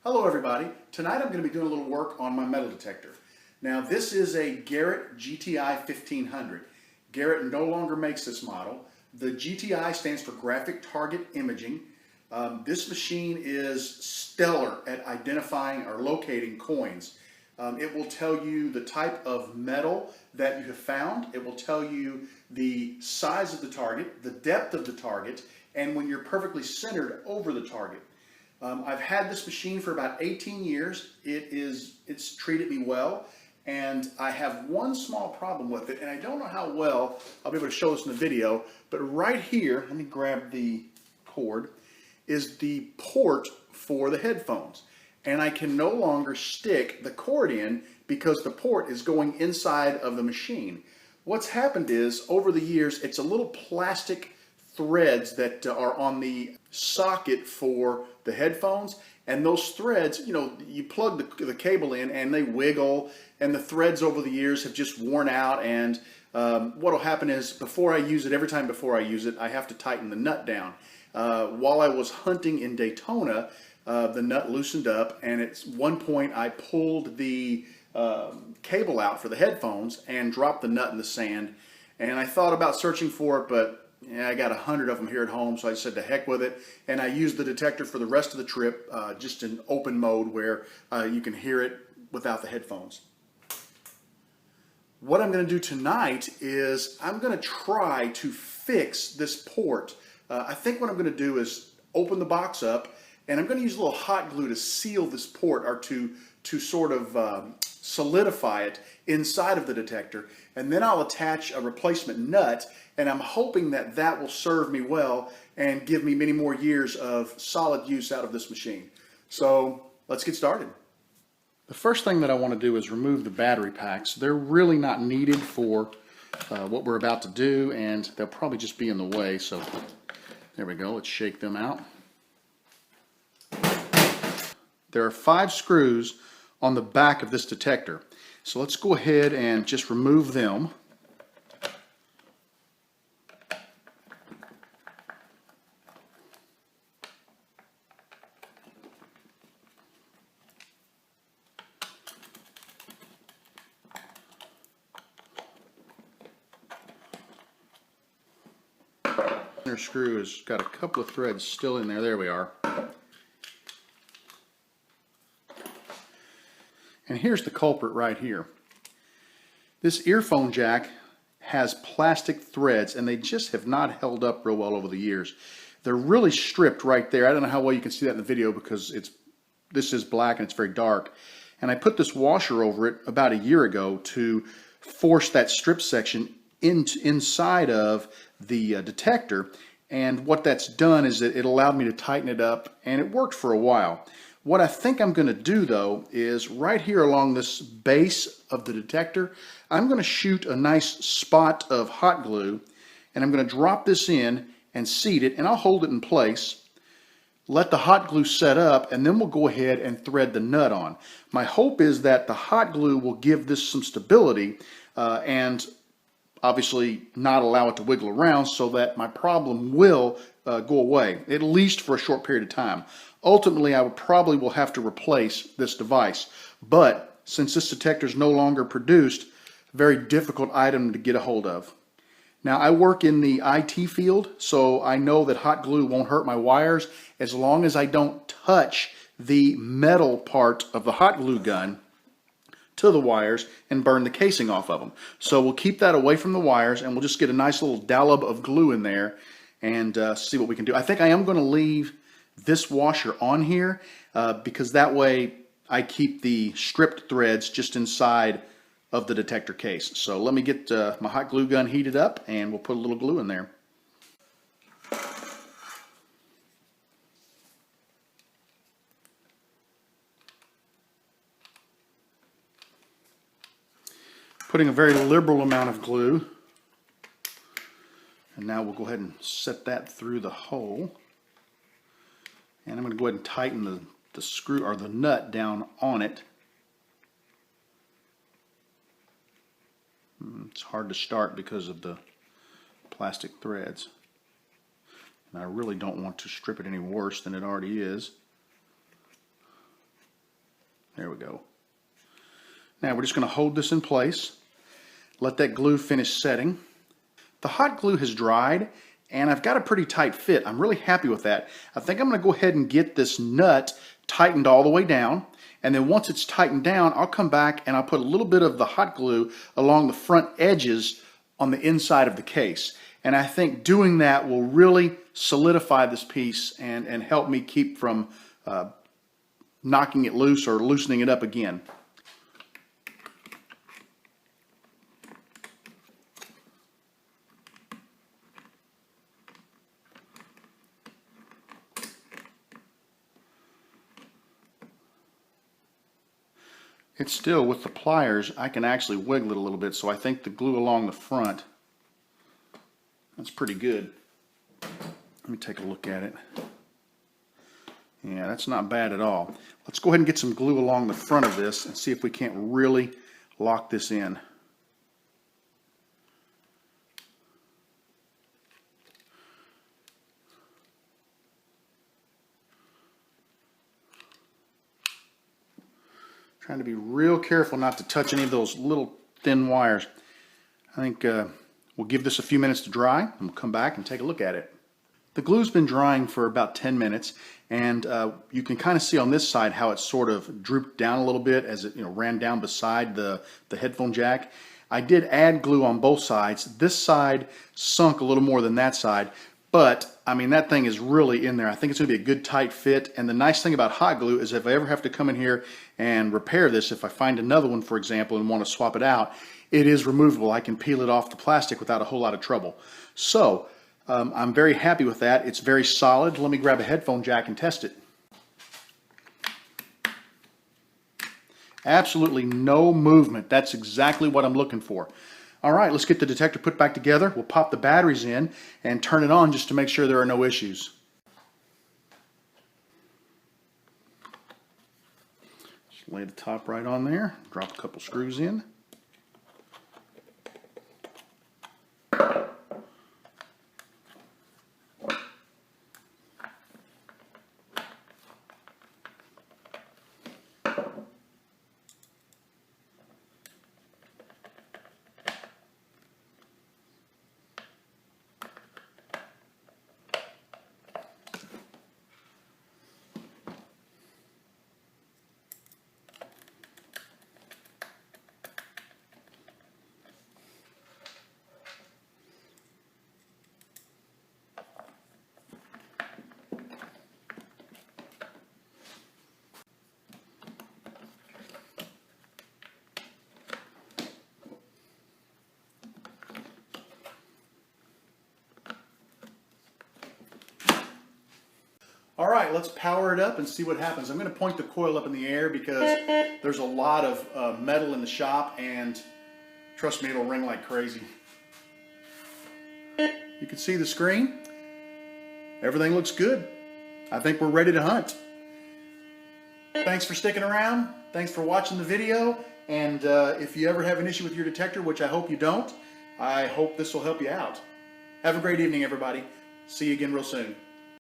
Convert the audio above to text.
Hello everybody. Tonight I'm going to be doing a little work on my metal detector. Now this is a Garrett GTI 1500. Garrett no longer makes this model. The GTI stands for Graphic Target Imaging. This machine is stellar at identifying or locating coins. It will tell you the type of metal that you have found. It will tell you the size of the target, the depth of the target, and when you're perfectly centered over the target. I've had this machine for about 18 years. It's treated me well, and I have one small problem with it, and I don't know how well I'll be able to show this in the video, but right here, let me grab the cord, is the port for the headphones. And I can no longer stick the cord in because the port is going inside of the machine. What's happened is, over the years, it's a little plastic threads that are on the socket for the headphones, and those threads, you plug the cable in and they wiggle, and the threads over the years have just worn out. And what will happen is, before I use it, every time before I use it, I have to tighten the nut down. While I was hunting in Daytona, the nut loosened up, and at one point I pulled the cable out for the headphones and dropped the nut in the sand. And I thought about searching for it, but I got 100 of them here at home, so I said to heck with it. And I used the detector for the rest of the trip, just in open mode where you can hear it without the headphones. What I'm going to do tonight is I'm going to try to fix this port. I think what I'm going to do is open the box up, and I'm going to use a little hot glue to seal this port, or to sort of solidify it inside of the detector, and then I'll attach a replacement nut, and I'm hoping that that will serve me well and give me many more years of solid use out of this machine. So let's get started. The first thing that I want to do is remove the battery packs. They're really not needed for what we're about to do, and they'll probably just be in the way. So there we go. Let's shake them out. There are 5 screws on the back of this detector. So let's go ahead and just remove them. Center screw has got a couple of threads still in there. There we are. And here's the culprit right here. This earphone jack has plastic threads, and they just have not held up real well over the years. They're really stripped right there. I don't know how well you can see that in the video because this is black and it's very dark. And I put this washer over it about a year ago to force that strip section inside of the detector. And what that's done is that it allowed me to tighten it up, and it worked for a while. What I think I'm going to do, though, is right here along this base of the detector, I'm going to shoot a nice spot of hot glue, and I'm going to drop this in and seat it, and I'll hold it in place, let the hot glue set up, and then we'll go ahead and thread the nut on. My hope is that the hot glue will give this some stability and obviously not allow it to wiggle around, so that my problem will go away, at least for a short period of time. Ultimately, I probably will have to replace this device, but since this detector is no longer produced, very difficult item to get a hold of. Now, I work in the IT field, so I know that hot glue won't hurt my wires as long as I don't touch the metal part of the hot glue gun to the wires and burn the casing off of them. So we'll keep that away from the wires, and we'll just get a nice little dollop of glue in there and see what we can do. I think I am going to leave this washer on here because that way I keep the stripped threads just inside of the detector case. So let me get my hot glue gun heated up, and we'll put a little glue in there. Putting a very liberal amount of glue, and now we'll go ahead and set that through the hole. And I'm going to go ahead and tighten the screw or the nut down on it. It's hard to start because of the plastic threads. And I really don't want to strip it any worse than it already is. There we go. Now we're just going to hold this in place, let that glue finish setting. The hot glue has dried and I've got a pretty tight fit. I'm really happy with that. I think I'm going to go ahead and get this nut tightened all the way down, and then once it's tightened down, I'll come back and I'll put a little bit of the hot glue along the front edges on the inside of the case. And I think doing that will really solidify this piece and help me keep from knocking it loose or loosening it up again. It's still, with the pliers, I can actually wiggle it a little bit, so I think the glue along the front, that's pretty good. Let me take a look at it. Yeah, that's not bad at all. Let's go ahead and get some glue along the front of this and see if we can't really lock this in. Trying to be real careful not to touch any of those little thin wires. I think we'll give this a few minutes to dry and we'll come back and take a look at it. The glue's been drying for about 10 minutes, and you can kind of see on this side how it sort of drooped down a little bit as it ran down beside the headphone jack. I did add glue on both sides. This side sunk a little more than that side, but I mean, that thing is really in there. I think it's going to be a good tight fit, and the nice thing about hot glue is if I ever have to come in here and repair this, if I find another one, for example, and want to swap it out, it is removable. I can peel it off the plastic without a whole lot of trouble. So I'm very happy with that. It's very solid. Let me grab a headphone jack and test it. Absolutely no movement. That's exactly what I'm looking for. All right, let's get the detector put back together. We'll pop the batteries in and turn it on just to make sure there are no issues. Just lay the top right on there. Drop a couple screws in. All right, let's power it up and see what happens. I'm going to point the coil up in the air because there's a lot of metal in the shop, and trust me, it'll ring like crazy. You can see the screen. Everything looks good. I think we're ready to hunt. Thanks for sticking around. Thanks for watching the video. And if you ever have an issue with your detector, which I hope you don't, I hope this will help you out. Have a great evening, everybody. See you again real soon.